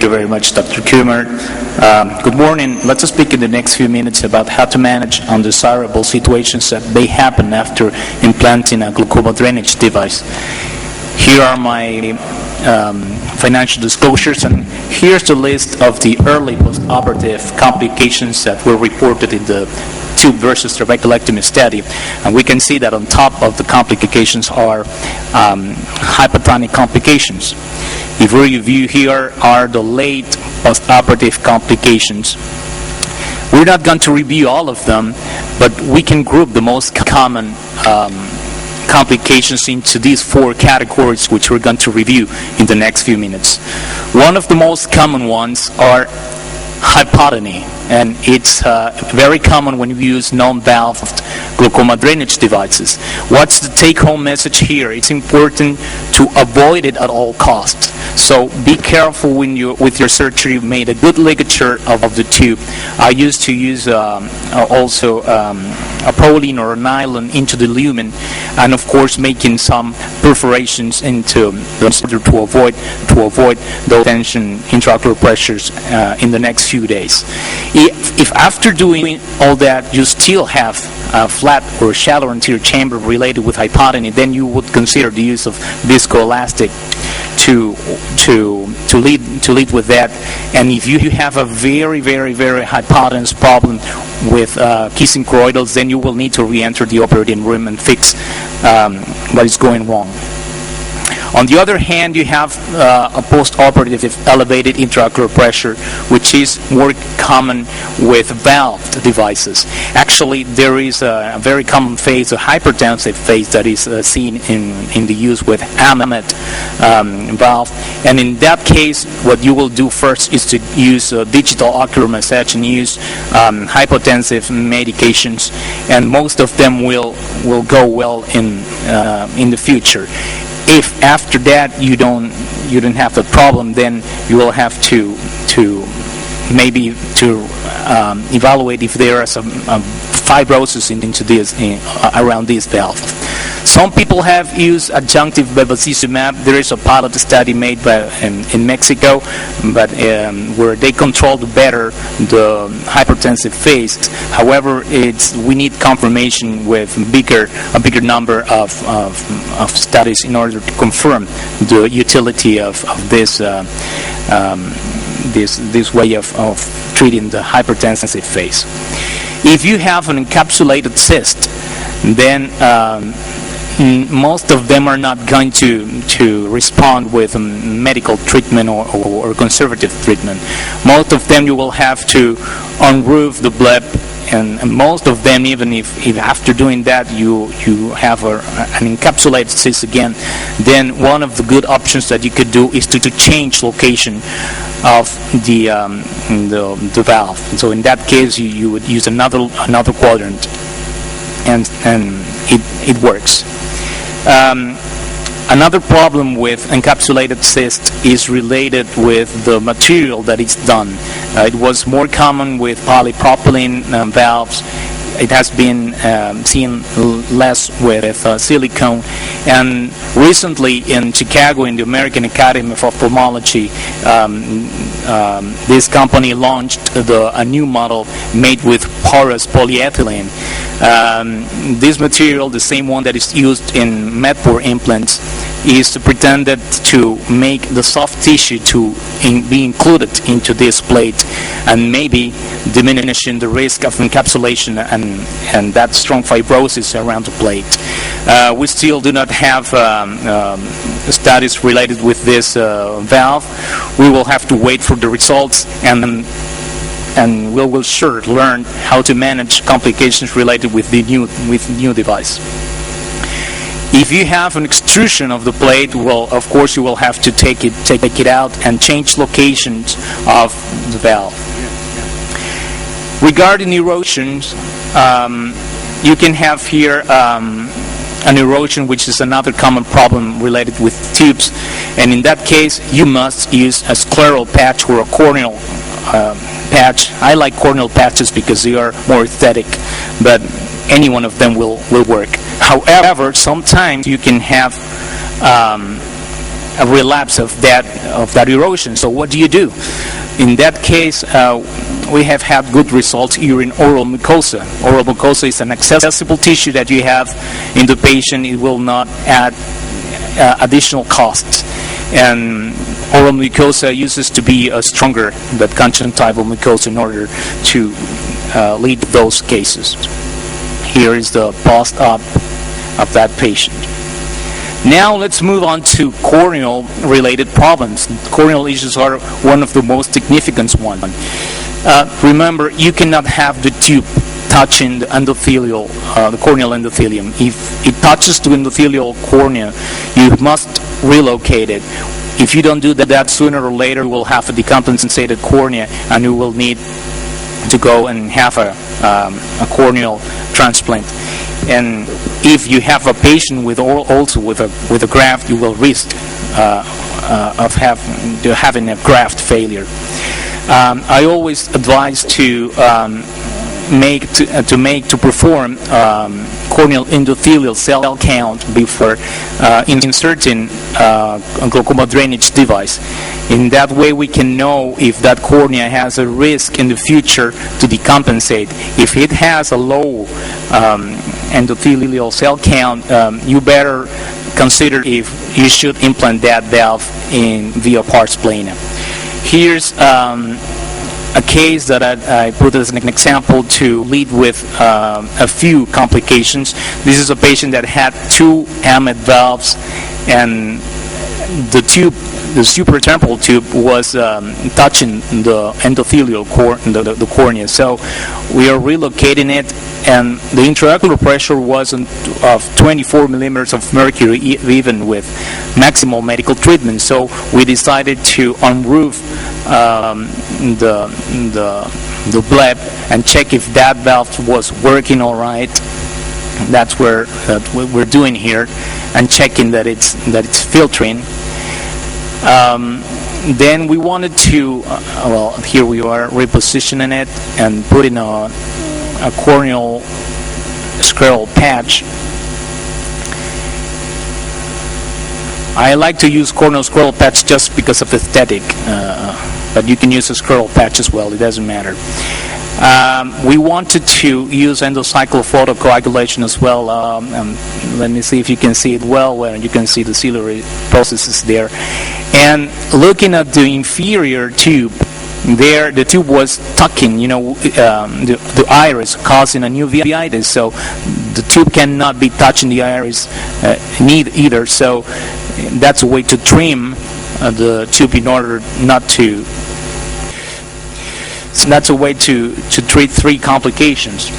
Thank you very much, Dr. Kumar. Good morning. Let's speak in the next few minutes about how to manage undesirable situations that may happen after implanting a glaucoma drainage device. Here are my financial disclosures, and here's the list of the early post-operative complications that were reported in the tube versus trabeculectomy study. And we can see that on top of the complications are hypotonic complications. If we review here are the late post-operative complications. We're not going to review all of them, but we can group the most common complications into these four categories, which we're going to review in the next few minutes. One of the most common ones are hypotony, and it's very common when you use non-valved glaucoma drainage devices. What's the take-home message here? It's important to avoid it at all costs. So be careful when with your surgery. You made a good ligature of the tube. I used to use also a proline or a nylon into the lumen, and of course making some perforations into the to avoid those tension intraocular pressures in the next few days. If after doing all that you still have a flat or shallow anterior chamber related with hypotony, then you would consider the use of viscoelastic to lead with that. And if you have a very hypotenuse problem with kissing choroidals, then you will need to re-enter the operating room and fix what is going wrong. On the other hand, you have a post-operative elevated intraocular pressure, which is more common with valved devices. Actually, there is a very common phase, a hypertensive phase, that is seen in the use with AMET valve. And in that case, what you will do first is to use digital ocular massage and use hypotensive medications, and most of them will go well in the future. If after that you don't have the problem, then you will have to evaluate if there is some fibrosis into this around this valve. Some people have used adjunctive bevacizumab. There is a pilot study made in Mexico, but where they controlled better the hypertensive phase. However, we need confirmation with a bigger number of studies in order to confirm the utility of this way of treating the hypertensive phase. If you have an encapsulated cyst, then most of them are not going to respond with medical treatment or conservative treatment. Most of them you will have to unroof the bleb, and most of them, even if after doing that you have an encapsulated cyst again, then one of the good options that you could do is to change location of the valve. And so in that case you would use another quadrant, and it works. Another problem with encapsulated cyst is related with the material that it's done. It was more common with polypropylene valves. It has been seen less with silicone. And recently in Chicago, in the American Academy of Ophthalmology, this company launched a new model made with porous polyethylene. This material, the same one that is used in Medpor implants, is pretended to make the soft tissue to be included into this plate, and maybe diminishing the risk of encapsulation and that strong fibrosis around the plate. We still do not have studies related with this valve. We will have to wait for the results, and we will sure learn how to manage complications related with the new device. If you have an extrusion of the plate, well, of course you will have to take it out and change locations of the valve. Regarding erosions, you can have here an erosion, which is another common problem related with tubes, and in that case you must use a scleral patch or a corneal patch. I like corneal patches because they are more aesthetic, but any one of them will work. However, sometimes you can have a relapse of that erosion. So what do you do? In that case, we have had good results here in oral mucosa. Oral mucosa is an accessible tissue that you have in the patient. It will not add additional costs. And oral mucosa uses to be stronger than conjunctival mucosa in order to lead those cases. Here is the post-op of that patient. Now let's move on to corneal-related problems. Corneal issues are one of the most significant ones. Remember, you cannot have the tube touching the endothelial, the corneal endothelium. If it touches the endothelial cornea, you must relocate it. If you don't do that, sooner or later you will have a decompensated cornea, and you will need to go and have a corneal transplant. And if you have a patient with a graft, you will risk of having a graft failure. I always advise to perform corneal endothelial cell count before inserting glaucoma drainage device. In that way, we can know if that cornea has a risk in the future to decompensate. If it has a low endothelial cell count, you better consider if you should implant that valve via pars plana. Here's a case that I put as an example to lead with a few complications. This is a patient that had 2 Hammett valves, and the supratemporal tube was touching the endothelial the cornea. So we are relocating it, and the intraocular pressure was of 24 millimeters of mercury, even with maximal medical treatment. So we decided to unroof the bleb and check if that valve was working all right. That's what we're doing here, and checking that it's filtering. Then we wanted to, here we are repositioning it and putting a corneal scleral patch. I like to use corneal scleral patch just because of aesthetic, but you can use a scleral patch as well, it doesn't matter. We wanted to use endocyclic photocoagulation as well. Let me see if you can see it well, where you can see the ciliary processes there. And looking at the inferior tube, there the tube was tucking, the iris, causing a uveitis. So the tube cannot be touching the iris either. So that's a way to trim the tube in order not to. So that's a way to treat 3 complications.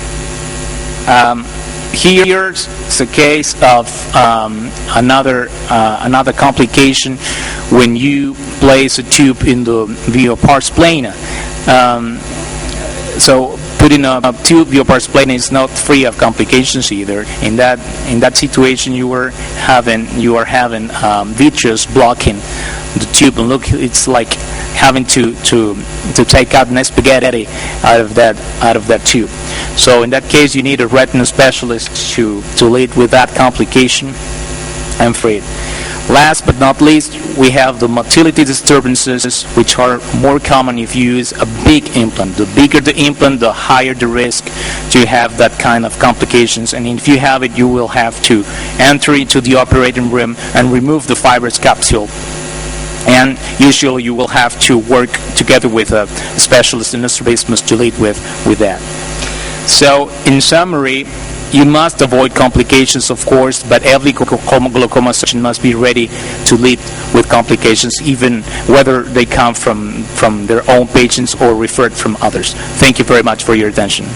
Here's a case of another complication when you place a tube in the via pars plana. So putting a tube via pars plana is not free of complications either. In that situation, you are having vitreous blocking the tube, and look, it's like having to take out an spaghetti out of that tube. So in that case, you need a retina specialist to lead with that complication and free it. Last but not least, we have the motility disturbances, which are more common if you use a big implant. The bigger the implant, the higher the risk to have that kind of complications. And if you have it, you will have to enter into the operating room and remove the fibrous capsule. And usually you will have to work together with a specialist in strabismus to lead with that. So in summary, you must avoid complications, of course, but every glaucoma surgeon must be ready to lead with complications, even whether they come from their own patients or referred from others. Thank you very much for your attention.